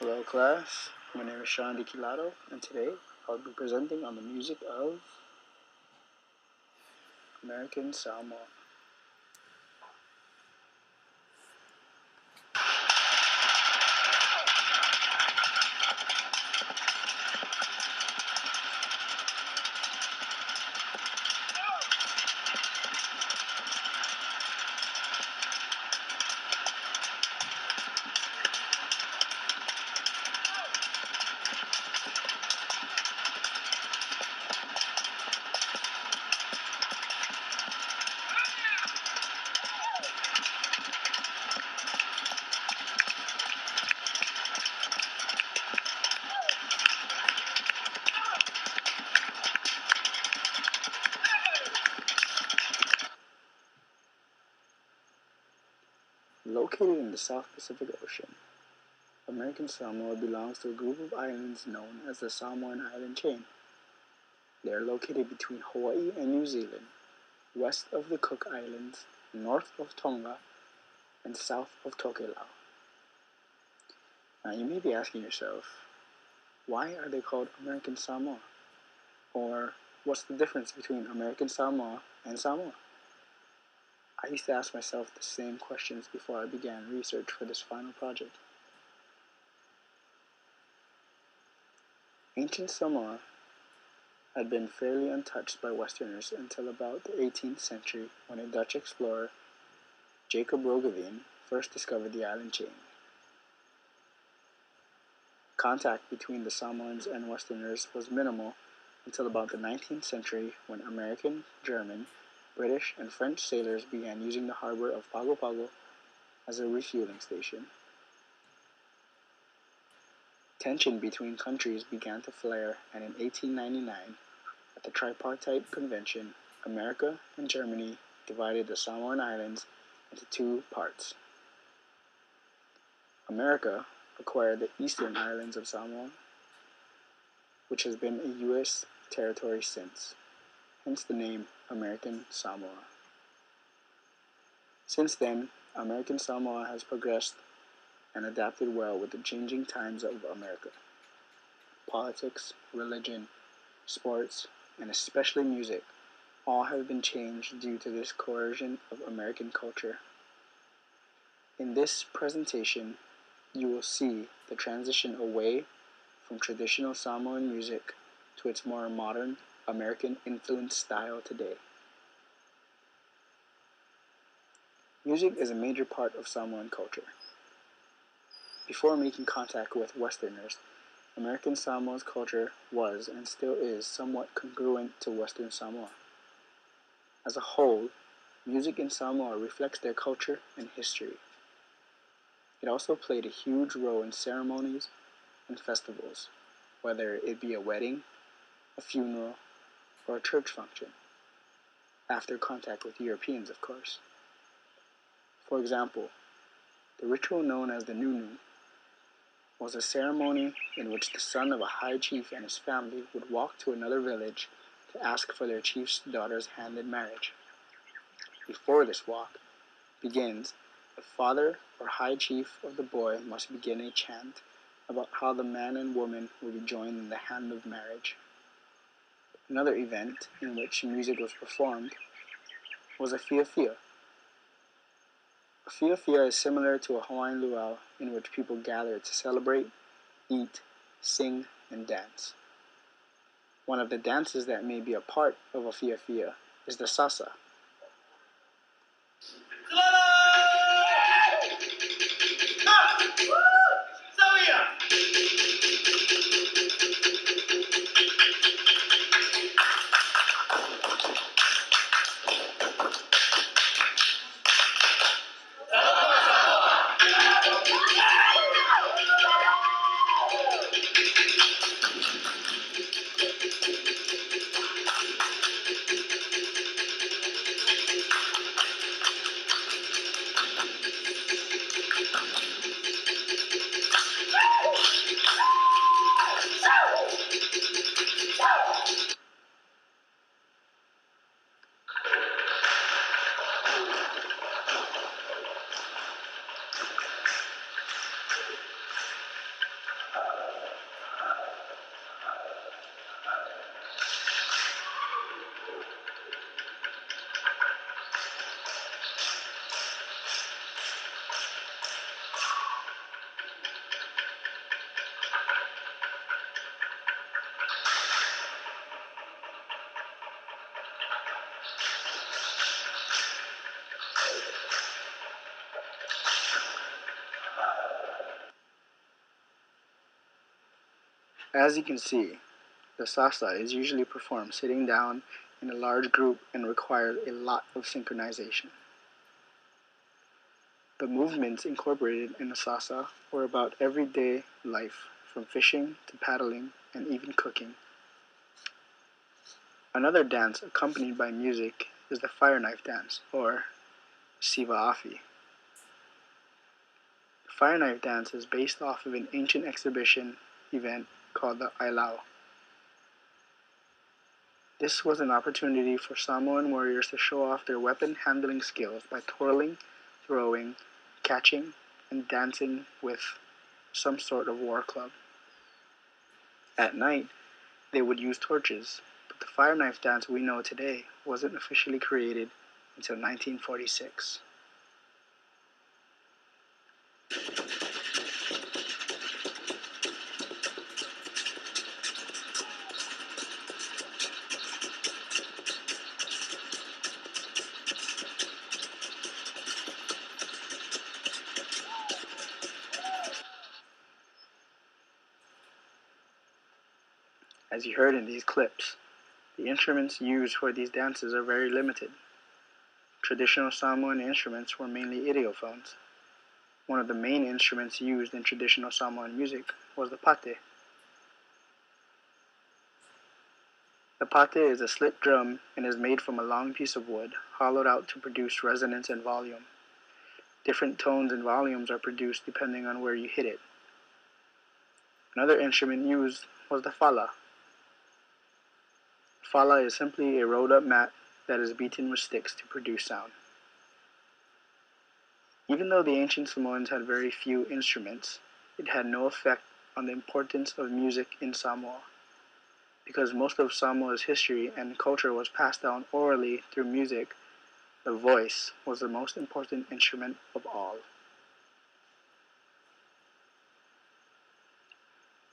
Hello class, my name is Sean DiCilato, and today I'll be presenting on the music of American Samoa. Located in the South Pacific Ocean, American Samoa belongs to a group of islands known as the Samoan Island Chain. They are located between Hawaii and New Zealand, west of the Cook Islands, north of Tonga, and south of Tokelau. Now you may be asking yourself, why are they called American Samoa? Or what's the difference between American Samoa and Samoa? I used to ask myself the same questions before I began research for this final project. Ancient Samoa had been fairly untouched by Westerners until about the 18th century when a Dutch explorer, Jacob Roggeveen, first discovered the island chain. Contact between the Samoans and Westerners was minimal until about the 19th century when American, German, British, and French sailors began using the harbor of Pago Pago as a refueling station. Tension between countries began to flare, and in 1899, at the Tripartite Convention, America and Germany divided the Samoan Islands into two parts. America acquired the eastern islands of Samoa, which has been a U.S. territory since, hence the name American Samoa. Since then, American Samoa has progressed and adapted well with the changing times of America. Politics, religion, sports, and especially music all have been changed due to this coercion of American culture. In this presentation, you will see the transition away from traditional Samoan music to its more modern American-influenced style today. Music is a major part of Samoan culture. Before making contact with Westerners, American Samoa's culture was and still is somewhat congruent to Western Samoa. As a whole, music in Samoa reflects their culture and history. It also played a huge role in ceremonies and festivals, whether it be a wedding, a funeral, or a church function, after contact with Europeans, of course. For example, the ritual known as the Nunu was a ceremony in which the son of a high chief and his family would walk to another village to ask for their chief's daughter's hand in marriage. Before this walk begins, the father or high chief of the boy must begin a chant about how the man and woman will be joined in the hand of marriage. Another event in which music was performed was a fiafia. A fiafia is similar to a Hawaiian luau in which people gather to celebrate, eat, sing, and dance. One of the dances that may be a part of a fiafia is the sasa. As you can see, the salsa is usually performed sitting down in a large group and requires a lot of synchronization. The movements incorporated in the salsa were about everyday life, from fishing to paddling and even cooking. Another dance accompanied by music is the fire knife dance, or siva afi. The fire knife dance is based off of an ancient exhibition event called the Ailau. This was an opportunity for Samoan warriors to show off their weapon handling skills by twirling, throwing, catching, and dancing with some sort of war club. At night, they would use torches, but the fire knife dance we know today wasn't officially created until 1946. As you heard in these clips, the instruments used for these dances are very limited. Traditional Samoan instruments were mainly idiophones. One of the main instruments used in traditional Samoan music was the pate. The pate is a slit drum and is made from a long piece of wood, hollowed out to produce resonance and volume. Different tones and volumes are produced depending on where you hit it. Another instrument used was the fala. Fala is simply a rolled up mat that is beaten with sticks to produce sound. Even though the ancient Samoans had very few instruments, it had no effect on the importance of music in Samoa. Because most of Samoa's history and culture was passed down orally through music, the voice was the most important instrument of all.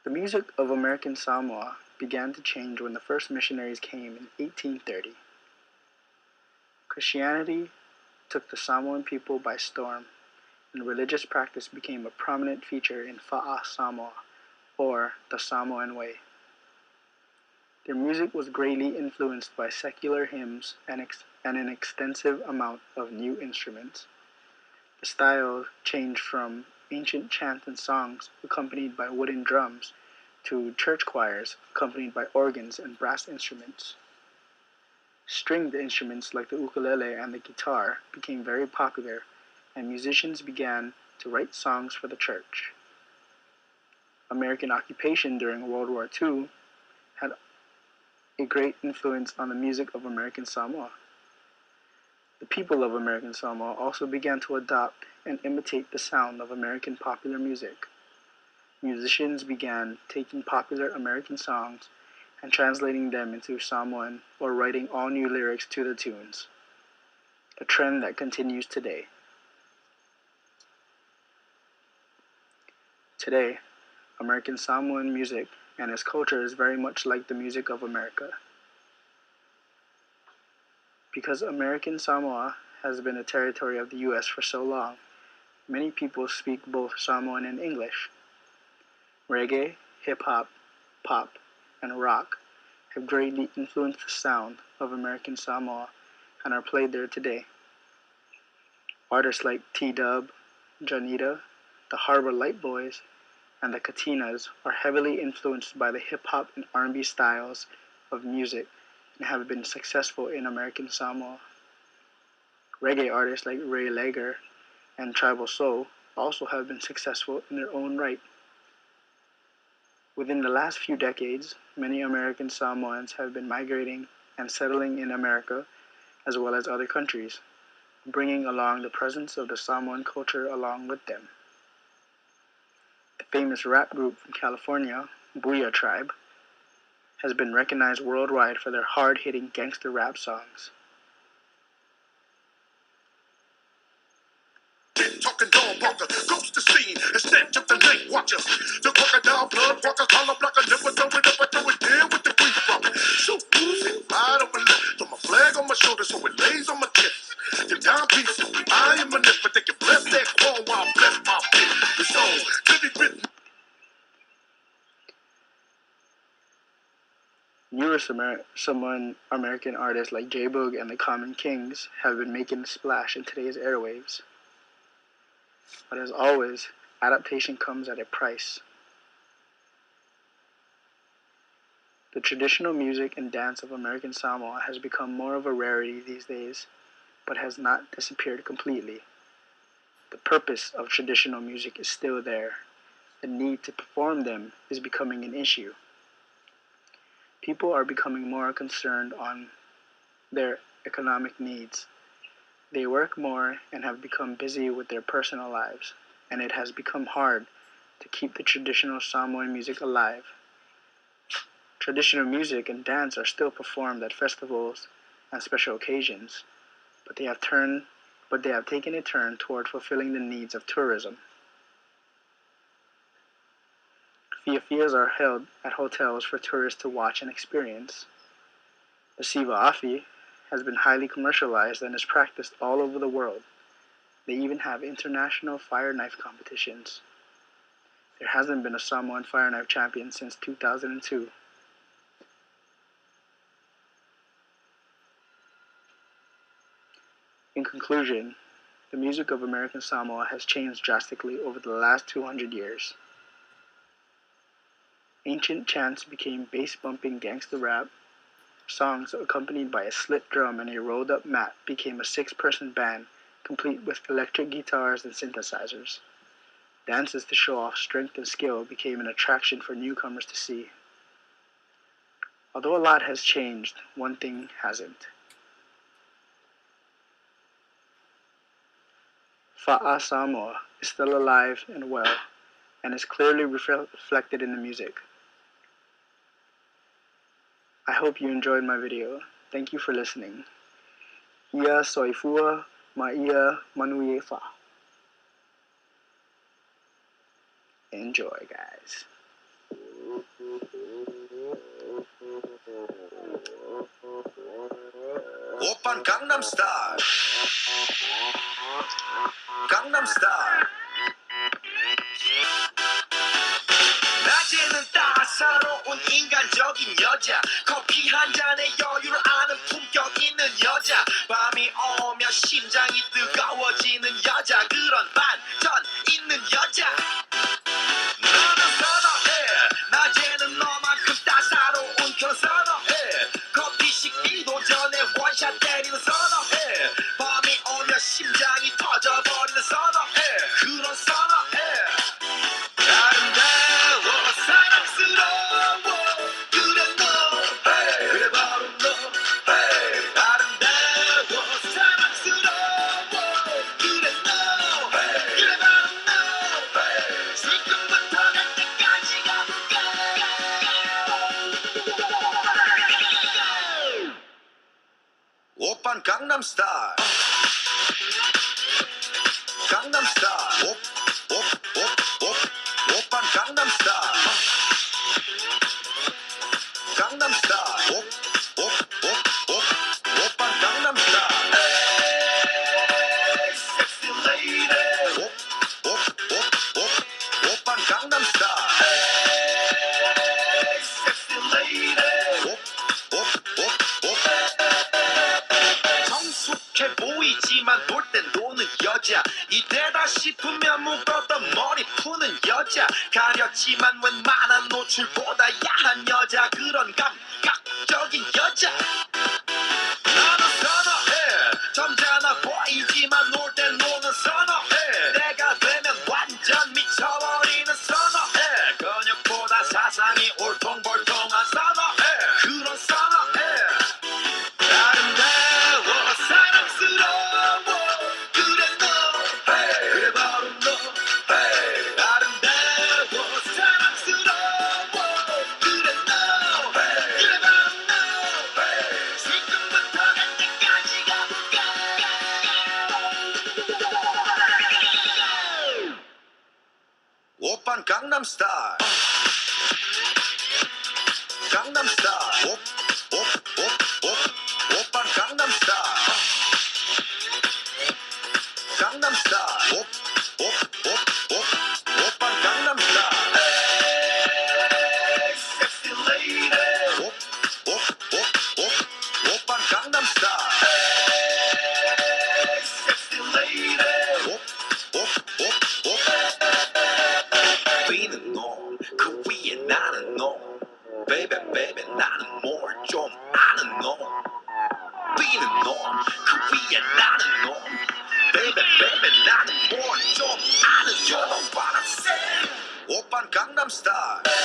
The music of American Samoa began to change when the first missionaries came in 1830. Christianity took the Samoan people by storm, and religious practice became a prominent feature in Fa'a Samoa, or the Samoan way. Their music was greatly influenced by secular hymns and an extensive amount of new instruments. The style changed from ancient chants and songs accompanied by wooden drums to church choirs accompanied by organs and brass instruments. Stringed instruments like the ukulele and the guitar became very popular, and musicians began to write songs for the church. American occupation during World War II had a great influence on the music of American Samoa. The people of American Samoa also began to adopt and imitate the sound of American popular music. Musicians began taking popular American songs and translating them into Samoan or writing all new lyrics to the tunes, a trend that continues today. Today, American Samoan music and its culture is very much like the music of America. Because American Samoa has been a territory of the US for so long, many people speak both Samoan and English. Reggae, hip-hop, pop, and rock have greatly influenced the sound of American Samoa and are played there today. Artists like T-Dub, Janita, the Harbor Light Boys, and the Katinas are heavily influenced by the hip-hop and R&B styles of music and have been successful in American Samoa. Reggae artists like Ray Lager and Tribal Soul also have been successful in their own right. Within the last few decades, many American Samoans have been migrating and settling in America as well as other countries, bringing along the presence of the Samoan culture along with them. The famous rap group from California, Booyah Tribe, has been recognized worldwide for their hard-hitting gangster rap songs. Talking dog walker, ghost the scene, and snatch up the night watcher. The crocodile blood walker, collar blocker, never throw it dead with the brief rocker. Shoot moves and ride on my left, throw my flag on my shoulder so it lays on my chest. Them down pieces, I am a nip, but they can bless that qual while I bless my bitch. The soul, could be written. Newer some American artists like J-Boog and the Common Kings have been making a splash in today's airwaves. But as always, adaptation comes at a price. The traditional music and dance of American Samoa has become more of a rarity these days, but has not disappeared completely. The purpose of traditional music is still there. The need to perform them is becoming an issue. People are becoming more concerned on their economic needs. They work more and have become busy with their personal lives, and it has become hard to keep the traditional Samoan music alive. Traditional music and dance are still performed at festivals and special occasions, but they have taken a turn toward fulfilling the needs of tourism. Fiafias are held at hotels for tourists to watch and experience. The Siva Afi has been highly commercialized and is practiced all over the world. They even have international fire knife competitions. There hasn't been a Samoan fire knife champion since 2002. In conclusion, the music of American Samoa has changed drastically over the last 200 years. Ancient chants became bass-bumping gangsta rap. Songs accompanied by a slit drum and a rolled-up mat became a six-person band, complete with electric guitars and synthesizers. Dances to show off strength and skill became an attraction for newcomers to see. Although a lot has changed, one thing hasn't. Fa'a Samoa is still alive and well, and is clearly reflected in the music. I hope you enjoyed my video. Thank you for listening. Ia soifua ma ia manuiefa. Enjoy, guys. 오빤 강남스타일 강남스타일 낮에는 따사로운 인간적인 여자 커피 한 잔에 여유를 아는 품격 있는 여자 밤이 오면 심장이 뜨거워지는 여자 그런 반전 있는 여자 너는 선호해 낮에는 너만큼 따사로운 그런 선호해 커피 식기도 전에 원샷 때리는 선호해 밤이 오면 심장이 터져버리는 선호해 그런 선호해 아름다워 사랑스러워 그래 너 hey. 그래 바로 너 hey. 아름다워 사랑스러워 그래 너 hey. 그래 바로 너 hey. 지금부터 갈 때까지 가볼까 오빤 강남스타일 강남스타일 오빤 강남스타일 강남스타일 오빤 강남스타일 에이 섹시 레이디 오빤 강남스타일 에이 섹시 레이디 성숙해 보이지만 놀 땐 노는 여자 이때다 싶으면 묶었던 머리 푸는 여자 가렸지만 웬만한 노출보다 야한 여자 그런 감각적인 여자 나는 선호해 점잖아 보이지만 놀 땐 노는 선호해 내가 되면 완전 미쳐버리는 선호해 근육보다 사상이 올통벌통한 선호해 그런 선호해 아름다워 사랑스러워 그래 너 hey. 그래 바로 너 hey. 아름다워 사랑스러워 그래 너 hey. 그래 바로 너 hey. 지금부터 갈 때까지 가볼까 오빤 강남스타일 강남스타일 오빤 강남스타일 강남스타일 오빤 강남스타일 에이 섹시 레이디 B는 놈, 그 위에 나는 놈. Baby, baby, 나는 뭘 좀 아는 놈. B는 놈, 그 위에 나는 놈. Baby, baby, 나는 뭘 좀 아는 놈. You know what I'm saying? 오빤 강남스타일.